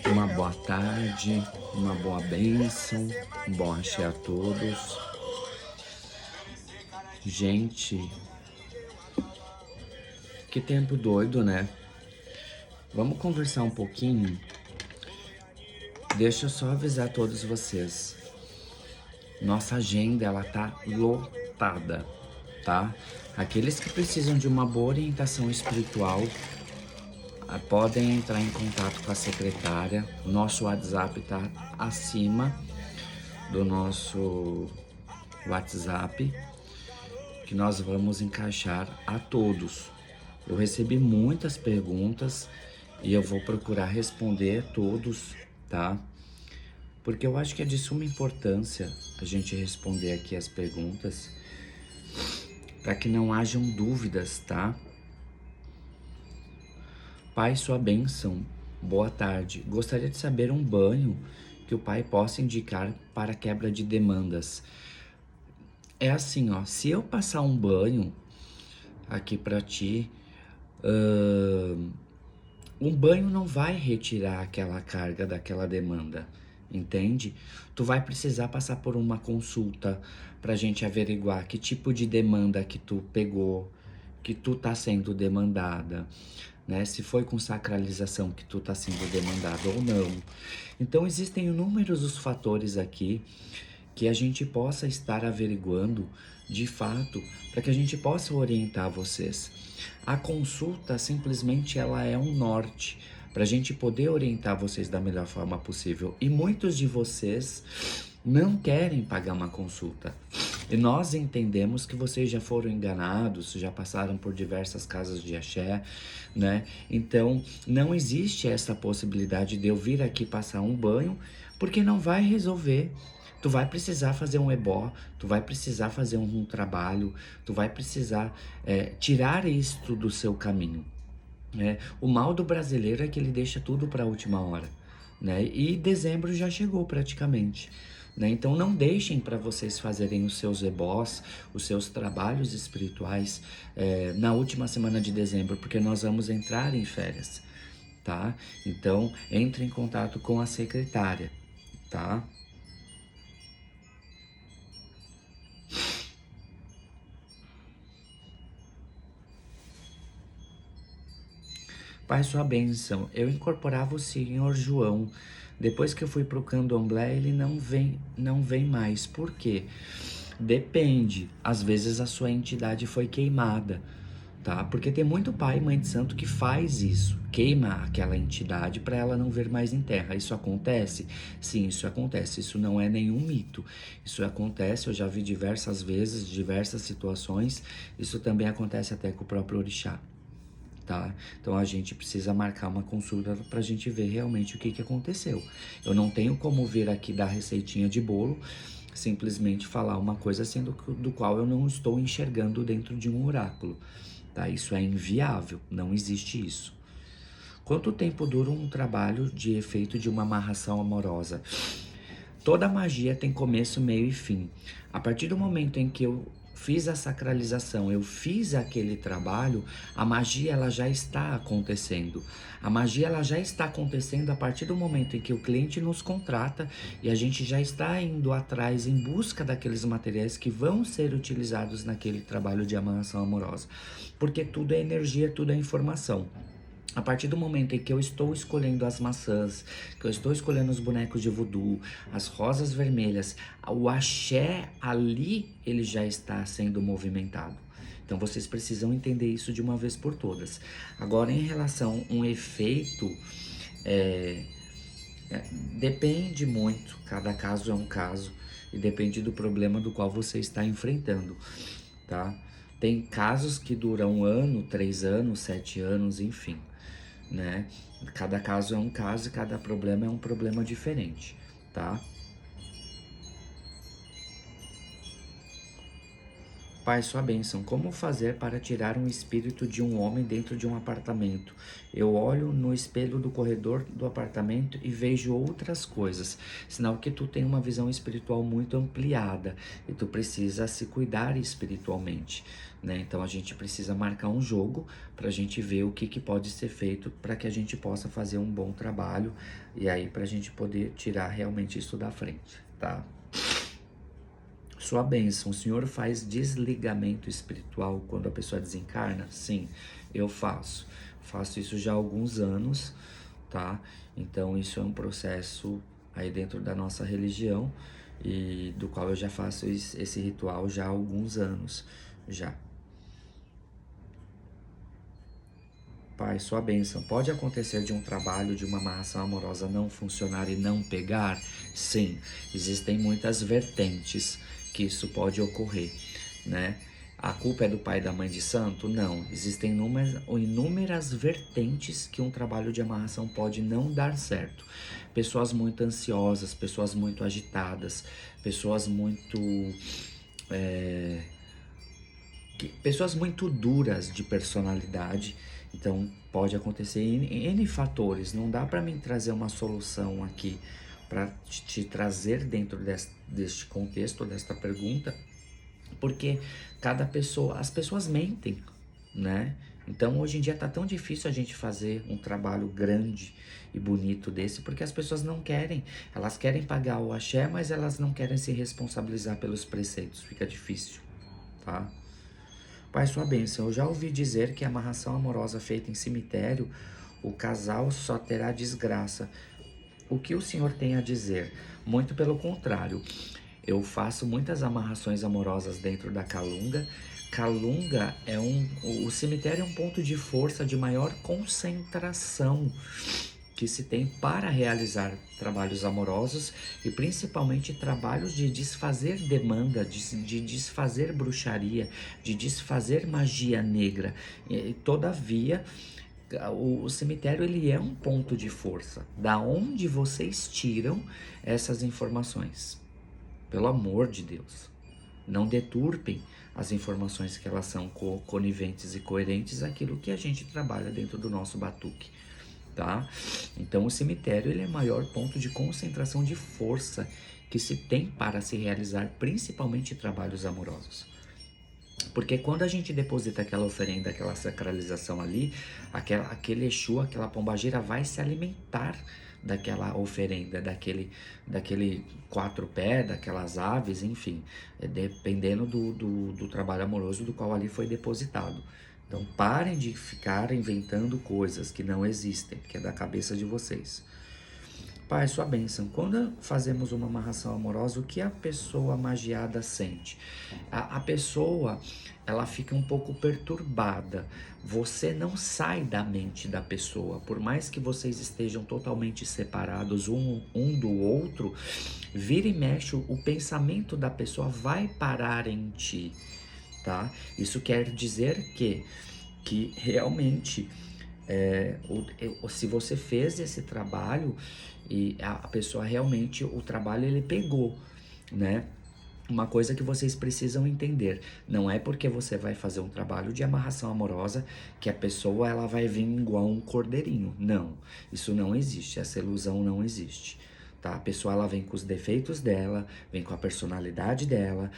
Uma boa tarde, uma boa bênção, um bom axé a todos. Gente, que tempo doido, né? Vamos conversar um pouquinho? Deixa eu só avisar todos vocês. Nossa agenda, ela tá lotada, tá? Aqueles que precisam de uma boa orientação espiritual, podem entrar em contato com a secretária. Nosso WhatsApp tá acima do nosso WhatsApp, que nós vamos encaixar a todos. Eu recebi muitas perguntas e eu vou procurar responder todos, tá? Porque eu acho que é de suma importância a gente responder aqui as perguntas, para que não hajam dúvidas, tá? Pai, sua bênção. Boa tarde. Gostaria de saber um banho que o pai possa indicar para quebra de demandas. É assim, ó, se eu passar um banho aqui para ti, um banho não vai retirar aquela carga daquela demanda, entende? Tu vai precisar passar por uma consulta pra gente averiguar que tipo de demanda que tu pegou, que tu tá sendo demandada, né? Se foi com sacralização que tu tá sendo demandado ou não. Então existem inúmeros os fatores aqui que a gente possa estar averiguando de fato, para que a gente possa orientar vocês. A consulta simplesmente ela é um norte para a gente poder orientar vocês da melhor forma possível. E muitos de vocês não querem pagar uma consulta. E nós entendemos que vocês já foram enganados, já passaram por diversas casas de axé, né? Então, não existe essa possibilidade de eu vir aqui passar um banho, porque não vai resolver. Tu vai precisar fazer um ebó, tu vai precisar fazer um trabalho, tu vai precisar tirar isto do seu caminho. Né? O mal do brasileiro é que ele deixa tudo para a última hora, né? E dezembro já chegou praticamente. Né? Então não deixem para vocês fazerem os seus ebós, os seus trabalhos espirituais na última semana de dezembro, porque nós vamos entrar em férias, tá? Então entre em contato com a secretária, tá? Pai, sua bênção, eu incorporava o senhor João. Depois que eu fui pro candomblé, ele não vem mais. Por quê? Depende. Às vezes a sua entidade foi queimada, tá? Porque tem muito pai e mãe de santo que faz isso, queima aquela entidade para ela não ver mais em terra. Isso acontece? Sim, isso acontece. Isso não é nenhum mito. Isso acontece, eu já vi diversas vezes, diversas situações. Isso também acontece até com o próprio orixá. Tá? Então a gente precisa marcar uma consulta pra gente ver realmente o que aconteceu. Eu não tenho como vir aqui dar receitinha de bolo, simplesmente falar uma coisa sendo do qual eu não estou enxergando dentro de um oráculo, tá? Isso é inviável, não existe isso. Quanto tempo dura um trabalho de efeito de uma amarração amorosa? Toda magia tem começo, meio e fim. A partir do momento em que eu fiz a sacralização, eu fiz aquele trabalho, a magia ela já está acontecendo. A magia ela já está acontecendo a partir do momento em que o cliente nos contrata e a gente já está indo atrás em busca daqueles materiais que vão ser utilizados naquele trabalho de amarração amorosa. Porque tudo é energia, tudo é informação. A partir do momento em que eu estou escolhendo as maçãs, que eu estou escolhendo os bonecos de voodoo, as rosas vermelhas, o axé ali, ele já está sendo movimentado. Então vocês precisam entender isso de uma vez por todas. Agora, em relação a um efeito, depende muito, cada caso é um caso, e depende do problema do qual você está enfrentando, tá? Tem casos que duram 1 ano, 3 anos, 7 anos, enfim. Né? Cada caso é um caso e cada problema é um problema diferente, tá? Pai, sua bênção. Como fazer para tirar um espírito de um homem dentro de um apartamento? Eu olho no espelho do corredor do apartamento e vejo outras coisas. Sinal que tu tem uma visão espiritual muito ampliada e tu precisa se cuidar espiritualmente, né? Então a gente precisa marcar um jogo para a gente ver o que, que pode ser feito para que a gente possa fazer um bom trabalho e aí para a gente poder tirar realmente isso da frente, tá? Sua bênção, o senhor faz desligamento espiritual quando a pessoa desencarna? Sim, eu faço. Faço isso já há alguns anos, tá? Então isso é um processo aí dentro da nossa religião e do qual eu já faço esse ritual já há alguns anos já. Pai, sua bênção. Pode acontecer de um trabalho, de uma amarração amorosa não funcionar e não pegar? Sim, existem muitas vertentes que isso pode ocorrer, né? A culpa é do pai e da mãe de santo? Não. Existem inúmeras vertentes que um trabalho de amarração pode não dar certo. Pessoas muito ansiosas, pessoas muito agitadas, pessoas muito pessoas muito duras de personalidade. Então pode acontecer N fatores. Não dá para mim trazer uma solução aqui para te trazer dentro deste contexto, desta pergunta, porque cada pessoa, as pessoas mentem, né? Então hoje em dia tá tão difícil a gente fazer um trabalho grande e bonito desse, porque as pessoas não querem. Elas querem pagar o axé, mas elas não querem se responsabilizar pelos preceitos. Fica difícil, tá? Pai, sua bênção. Eu já ouvi dizer que a amarração amorosa feita em cemitério, o casal só terá desgraça. O que o senhor tem a dizer? Muito pelo contrário. Eu faço muitas amarrações amorosas dentro da Calunga. Calunga é o cemitério é um ponto de força de maior concentração que se tem para realizar trabalhos amorosos e principalmente trabalhos de desfazer demanda, de desfazer bruxaria, de desfazer magia negra. E, todavia, o cemitério ele é um ponto de força. Da onde vocês tiram essas informações? Pelo amor de Deus, não deturpem as informações que elas são coniventes e coerentes àquilo que a gente trabalha dentro do nosso batuque, tá? Então o cemitério ele é o maior ponto de concentração de força que se tem para se realizar principalmente trabalhos amorosos. Porque quando a gente deposita aquela oferenda, aquela sacralização ali, aquele Exu, aquela pombagira vai se alimentar daquela oferenda, daquele quatro pés, daquelas aves, enfim, dependendo do trabalho amoroso do qual ali foi depositado. Então parem de ficar inventando coisas que não existem, que é da cabeça de vocês. Pai, sua bênção. Quando fazemos uma amarração amorosa, o que a pessoa magiada sente? A pessoa, ela fica um pouco perturbada. Você não sai da mente da pessoa. Por mais que vocês estejam totalmente separados um do outro, vira e mexe, o pensamento da pessoa vai parar em ti, tá? Isso quer dizer que realmente se você fez esse trabalho e a pessoa realmente, o trabalho ele pegou, né? Uma coisa que vocês precisam entender, não é porque você vai fazer um trabalho de amarração amorosa que a pessoa ela vai vir igual um cordeirinho. Não, isso não existe, essa ilusão não existe. Tá? A pessoa ela vem com os defeitos dela, vem com a personalidade dela.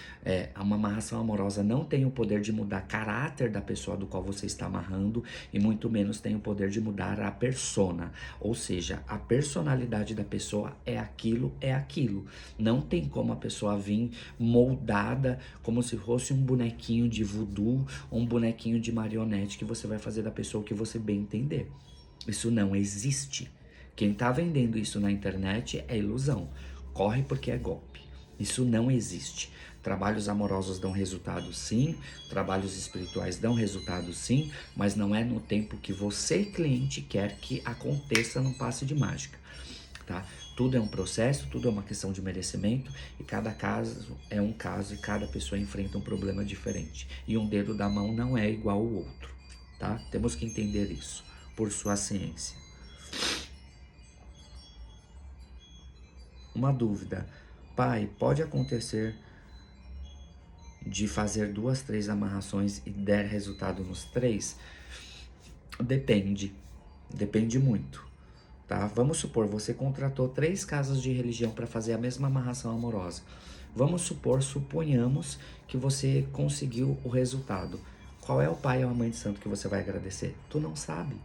Uma amarração amorosa não tem o poder de mudar caráter da pessoa do qual você está amarrando e muito menos tem o poder de mudar a persona. Ou seja, a personalidade da pessoa é aquilo, é aquilo. Não tem como a pessoa vir moldada como se fosse um bonequinho de voodoo, um bonequinho de marionete que você vai fazer da pessoa o que você bem entender. Isso não existe. Quem tá vendendo isso na internet é ilusão. Corre porque é golpe. Isso não existe. Trabalhos amorosos dão resultado sim, trabalhos espirituais dão resultado sim, mas não é no tempo que você, cliente, quer que aconteça num passe de mágica, tá? Tudo é um processo, tudo é uma questão de merecimento e cada caso é um caso e cada pessoa enfrenta um problema diferente. E um dedo da mão não é igual ao outro, tá? Temos que entender isso por sua ciência. Uma dúvida. Pai, pode acontecer de fazer 2, 3 amarrações e der resultado nos 3? Depende muito, tá? Vamos supor, você contratou 3 casas de religião para fazer a mesma amarração amorosa. Suponhamos que você conseguiu o resultado. Qual é o pai ou a mãe de santo que você vai agradecer? Tu não sabe.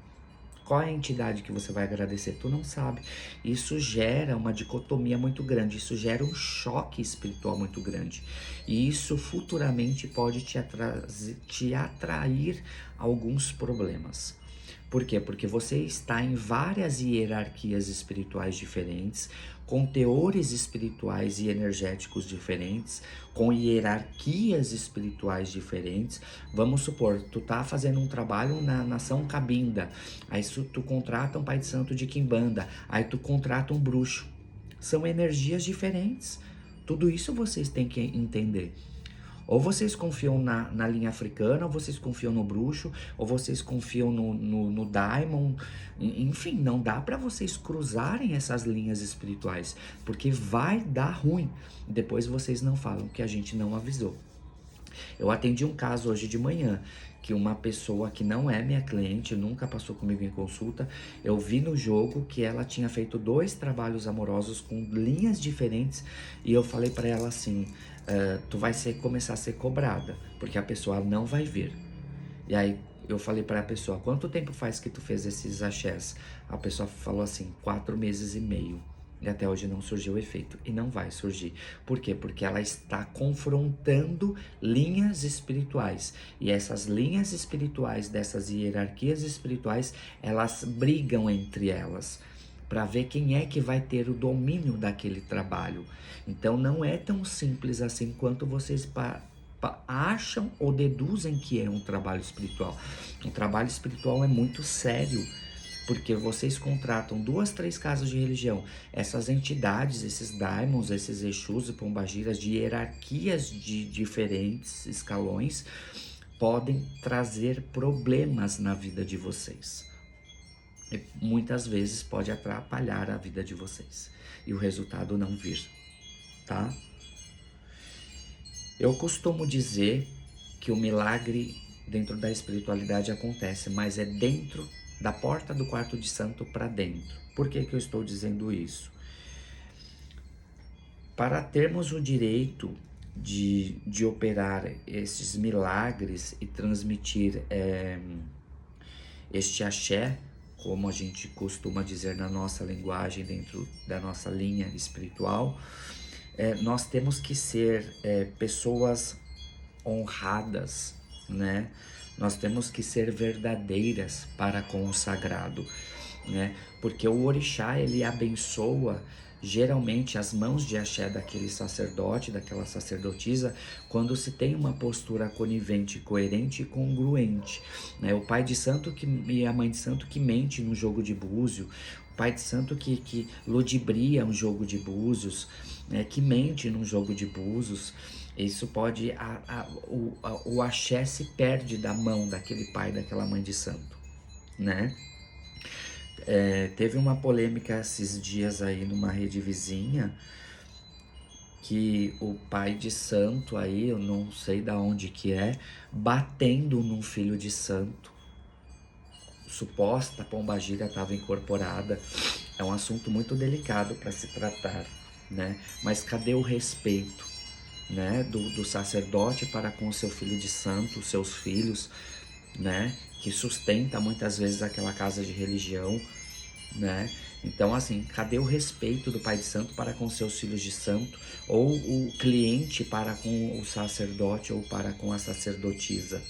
Qual é a entidade que você vai agradecer? Tu não sabe. Isso gera uma dicotomia muito grande, isso gera um choque espiritual muito grande. E isso futuramente pode te atrair alguns problemas. Por quê? Porque você está em várias hierarquias espirituais diferentes, com teores espirituais e energéticos diferentes, com hierarquias espirituais diferentes. Vamos supor, tu tá fazendo um trabalho na nação Cabinda, aí tu contrata um pai de santo de Quimbanda, aí tu contrata um bruxo. São energias diferentes. Tudo isso vocês têm que entender. Ou vocês confiam na linha africana, ou vocês confiam no bruxo, ou vocês confiam no daimon. Enfim, não dá para vocês cruzarem essas linhas espirituais, porque vai dar ruim. Depois vocês não falam que a gente não avisou. Eu atendi um caso hoje de manhã, que uma pessoa que não é minha cliente, nunca passou comigo em consulta, eu vi no jogo que ela tinha feito 2 trabalhos amorosos com linhas diferentes, e eu falei para ela assim, tu vai começar a ser cobrada, porque a pessoa não vai vir. E aí eu falei para a pessoa, quanto tempo faz que tu fez esses axés? A pessoa falou assim, 4 meses e meio. E até hoje não surgiu o efeito. E não vai surgir. Por quê? Porque ela está confrontando linhas espirituais. E essas linhas espirituais, dessas hierarquias espirituais, elas brigam entre elas para ver quem é que vai ter o domínio daquele trabalho. Então não é tão simples assim quanto vocês acham ou deduzem que é um trabalho espiritual. Um trabalho espiritual é muito sério, porque vocês contratam 2, 3 casas de religião, essas entidades, esses daimons, esses exus e pombagiras de hierarquias de diferentes escalões, podem trazer problemas na vida de vocês. E muitas vezes pode atrapalhar a vida de vocês e o resultado não vir, tá? Eu costumo dizer que o milagre dentro da espiritualidade acontece, mas é dentro da porta do quarto de santo para dentro. Por que eu estou dizendo isso? Para termos o direito de operar esses milagres e transmitir este axé, como a gente costuma dizer na nossa linguagem, dentro da nossa linha espiritual, nós temos que ser pessoas honradas, né? Nós temos que ser verdadeiras para com o sagrado, né? Porque o orixá, ele abençoa geralmente as mãos de axé daquele sacerdote, daquela sacerdotisa, quando se tem uma postura conivente, coerente e congruente, né? O pai de santo e a mãe de santo que mente no jogo de búzio, o pai de santo que ludibria um jogo de búzios, né? Que mente num jogo de búzios, isso pode, o axé se perde da mão daquele pai, daquela mãe de santo, né? Teve uma polêmica esses dias aí numa rede vizinha, que o pai de santo aí, eu não sei da onde que batendo num filho de santo, suposta pombagira estava incorporada. É um assunto muito delicado para se tratar, né? Mas cadê o respeito, né, do sacerdote para com o seu filho de santo, seus filhos, né, que sustenta muitas vezes aquela casa de religião, né? Então, assim, cadê o respeito do pai de santo para com seus filhos de santo, ou o cliente para com o sacerdote ou para com a sacerdotisa?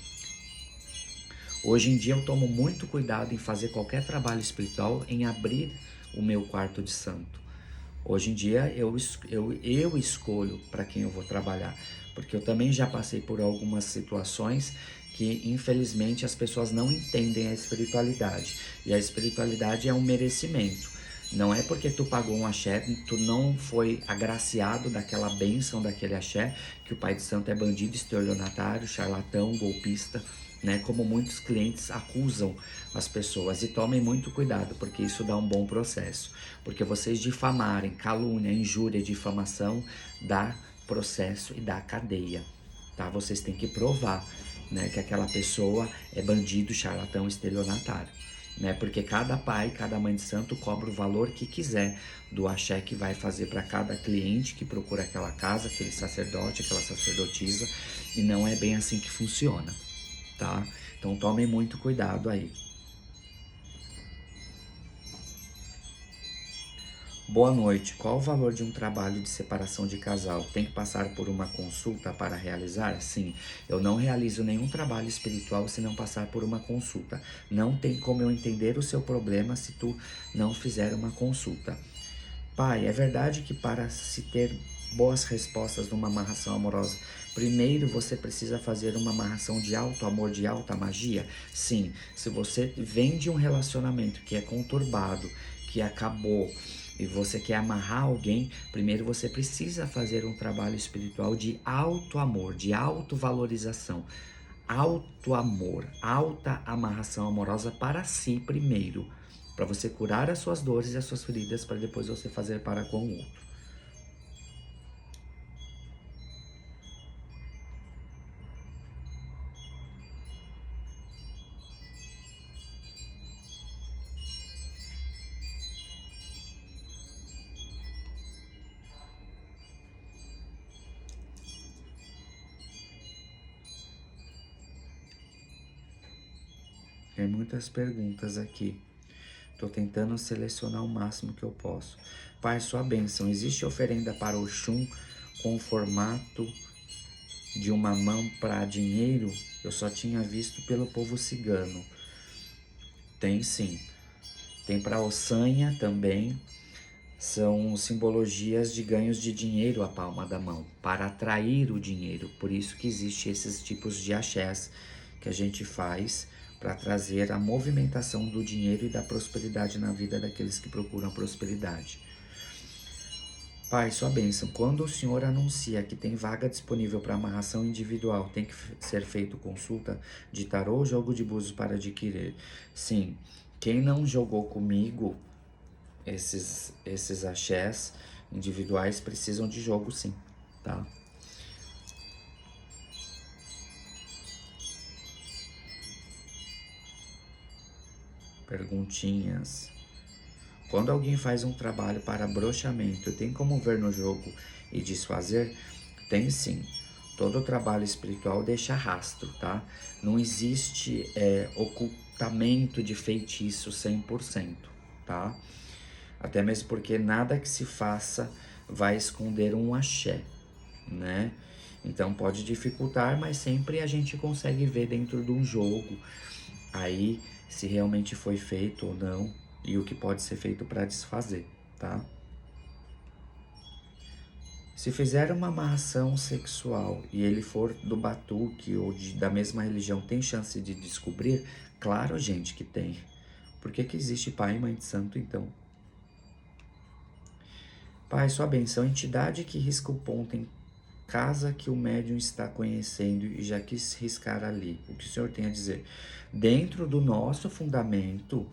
Hoje em dia eu tomo muito cuidado em fazer qualquer trabalho espiritual, em abrir o meu quarto de santo. Hoje em dia eu escolho para quem eu vou trabalhar, porque eu também já passei por algumas situações que infelizmente as pessoas não entendem a espiritualidade. E a espiritualidade é um merecimento. Não é porque tu pagou um axé, tu não foi agraciado daquela bênção daquele axé, que o pai de santo é bandido, estelionatário, charlatão, golpista, né? Como muitos clientes acusam as pessoas. E tomem muito cuidado, porque isso dá um bom processo. Porque vocês difamarem, calúnia, injúria, difamação, dá processo e dá cadeia, tá? Vocês têm que provar, né, que aquela pessoa é bandido, charlatão, estelionatário, né? Porque cada pai, cada mãe de santo cobra o valor que quiser do axé que vai fazer para cada cliente que procura aquela casa, aquele sacerdote, aquela sacerdotisa, e não é bem assim que funciona, tá? Então tomem muito cuidado aí. Boa noite. Qual o valor de um trabalho de separação de casal? Tem que passar por uma consulta para realizar? Sim, eu não realizo nenhum trabalho espiritual se não passar por uma consulta. Não tem como eu entender o seu problema se tu não fizer uma consulta. Pai, é verdade que para se ter boas respostas numa amarração amorosa, primeiro você precisa fazer uma amarração de alto amor, de alta magia? Sim, se você vem de um relacionamento que é conturbado, que acabou, e você quer amarrar alguém, primeiro você precisa fazer um trabalho espiritual de alto amor, de autovalorização, alto amor, alta amarração amorosa para si primeiro, para você curar as suas dores e as suas feridas, para depois você fazer para com o outro. Tem muitas perguntas aqui. Estou tentando selecionar o máximo que eu posso. Pai, sua bênção. Existe oferenda para Oxum com o formato de uma mão para dinheiro? Eu só tinha visto pelo povo cigano. Tem sim. Tem para Ossanha também. São simbologias de ganhos de dinheiro à palma da mão, para atrair o dinheiro. Por isso que existe esses tipos de axés que a gente faz para trazer a movimentação do dinheiro e da prosperidade na vida daqueles que procuram prosperidade. Pai, sua bênção. Quando o senhor anuncia que tem vaga disponível para amarração individual, tem que ser feito consulta de tarô ou jogo de búzios para adquirir? Sim. Quem não jogou comigo esses axés individuais precisam de jogo sim, tá? Perguntinhas. Quando alguém faz um trabalho para brochamento, tem como ver no jogo e desfazer? Tem sim. Todo trabalho espiritual deixa rastro, tá? Não existe ocultamento de feitiço 100%, tá? Até mesmo porque nada que se faça vai esconder um axé, né? Então pode dificultar, mas sempre a gente consegue ver dentro de um jogo aí se realmente foi feito ou não e o que pode ser feito para desfazer, tá? Se fizer uma amarração sexual e ele for do batuque ou da mesma religião, tem chance de descobrir? Claro, gente, que tem. Por que que existe pai e mãe de santo, então? Pai, sua benção, entidade que risca o ponto em casa que o médium está conhecendo e já quis riscar ali. O que o senhor tem a dizer? Dentro do nosso fundamento,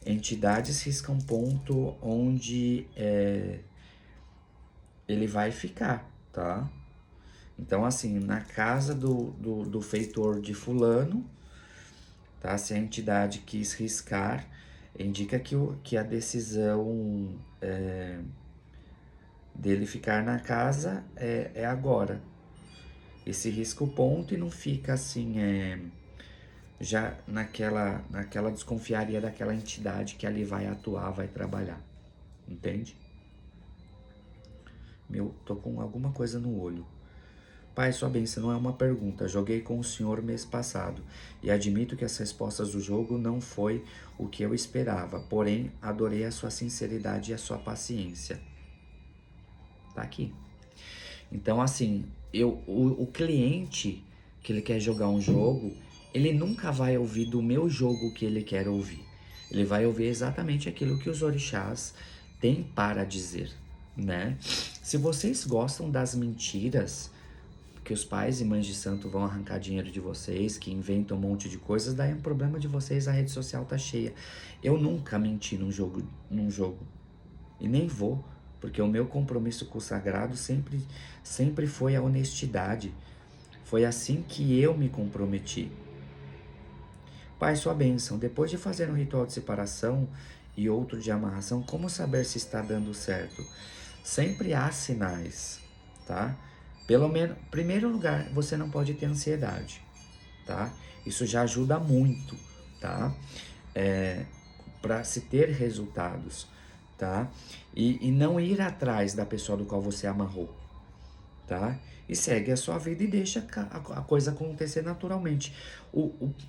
entidades riscam ponto onde ele vai ficar, tá? Então, assim, na casa do feitor de fulano, tá? Se a entidade quis riscar, indica que a decisão dele ficar na casa é agora. E se risca o ponto e não fica assim, já naquela desconfiaria daquela entidade que ali vai atuar, vai trabalhar. Entende? Tô com alguma coisa no olho. Pai, sua bênção não é uma pergunta. Joguei com o senhor mês passado e admito que as respostas do jogo não foi o que eu esperava. Porém, adorei a sua sinceridade e a sua paciência. Tá aqui. Então, assim, o cliente que ele quer jogar um jogo, ele nunca vai ouvir do meu jogo que ele quer ouvir. Ele vai ouvir exatamente aquilo que os orixás têm para dizer, né? Se vocês gostam das mentiras, que os pais e mães de santo vão arrancar dinheiro de vocês, que inventam um monte de coisas, daí é um problema de vocês, a rede social tá cheia. Eu nunca menti num jogo. E nem vou, porque o meu compromisso com o sagrado sempre foi a honestidade. Foi assim que eu me comprometi. Pai, sua bênção. Depois de fazer um ritual de separação e outro de amarração, como saber se está dando certo? Sempre há sinais, tá? Pelo menos, em primeiro lugar, você não pode ter ansiedade, tá? Isso já ajuda muito, tá? Para se ter resultados, tá? E não ir atrás da pessoa do qual você amarrou, tá? E segue a sua vida e deixa a coisa acontecer naturalmente.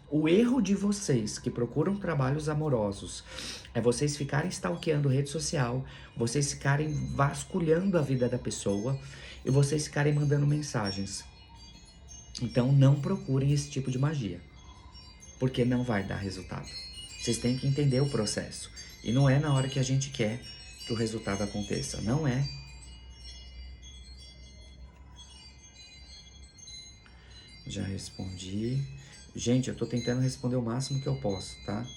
O erro de vocês que procuram trabalhos amorosos é vocês ficarem stalkeando rede social, vocês ficarem vasculhando a vida da pessoa e vocês ficarem mandando mensagens. Então não procurem esse tipo de magia, porque não vai dar resultado. Vocês têm que entender o processo. E não é na hora que a gente quer que o resultado aconteça. Não é. Já respondi. Gente, eu tô tentando responder o máximo que eu posso, tá?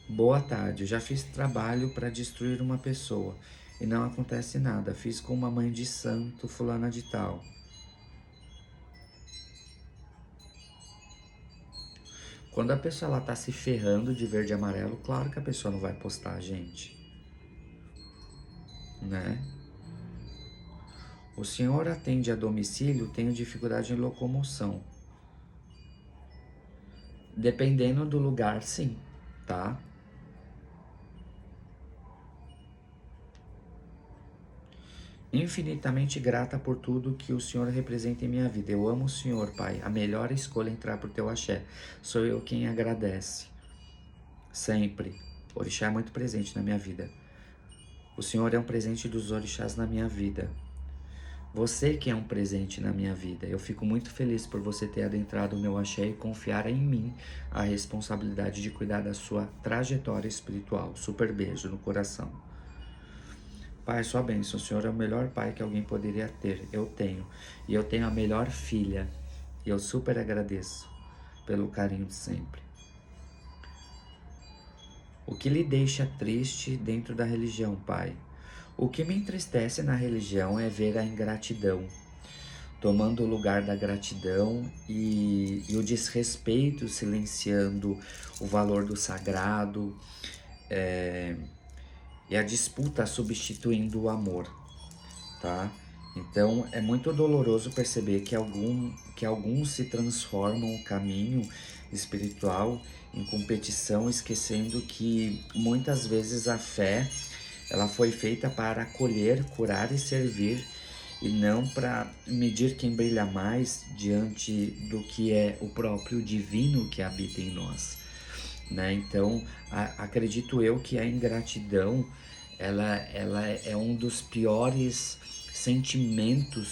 Boa tarde. Eu já fiz trabalho para destruir uma pessoa e não acontece nada. Fiz com uma mãe de santo, fulana de tal. Quando a pessoa ela tá se ferrando de verde e amarelo, claro que a pessoa não vai postar, gente. Né? O senhor atende a domicílio? Tenho dificuldade em locomoção. Dependendo do lugar, sim, tá? Infinitamente grata por tudo que o Senhor representa em minha vida. Eu amo o Senhor, Pai. A melhor escolha é entrar pro teu axé. Sou eu quem agradece. Sempre. O orixá é muito presente na minha vida. O Senhor é um presente dos orixás na minha vida. Você que é um presente na minha vida. Eu fico muito feliz por você ter adentrado o meu axé e confiar em mim a responsabilidade de cuidar da sua trajetória espiritual. Super beijo no coração. Pai, sua bênção. O Senhor é o melhor pai que alguém poderia ter. Eu tenho. E eu tenho a melhor filha. E eu super agradeço pelo carinho de sempre. O que lhe deixa triste dentro da religião, Pai? O que me entristece na religião é ver a ingratidão, tomando o lugar da gratidão e o desrespeito silenciando o valor do sagrado, e a disputa substituindo o amor, tá? Então é muito doloroso perceber que alguns se transformam o caminho espiritual em competição, esquecendo que muitas vezes a fé ela foi feita para acolher, curar e servir, e não para medir quem brilha mais diante do que é o próprio divino que habita em nós, né? Então, acredito eu que a ingratidão ela é um dos piores sentimentos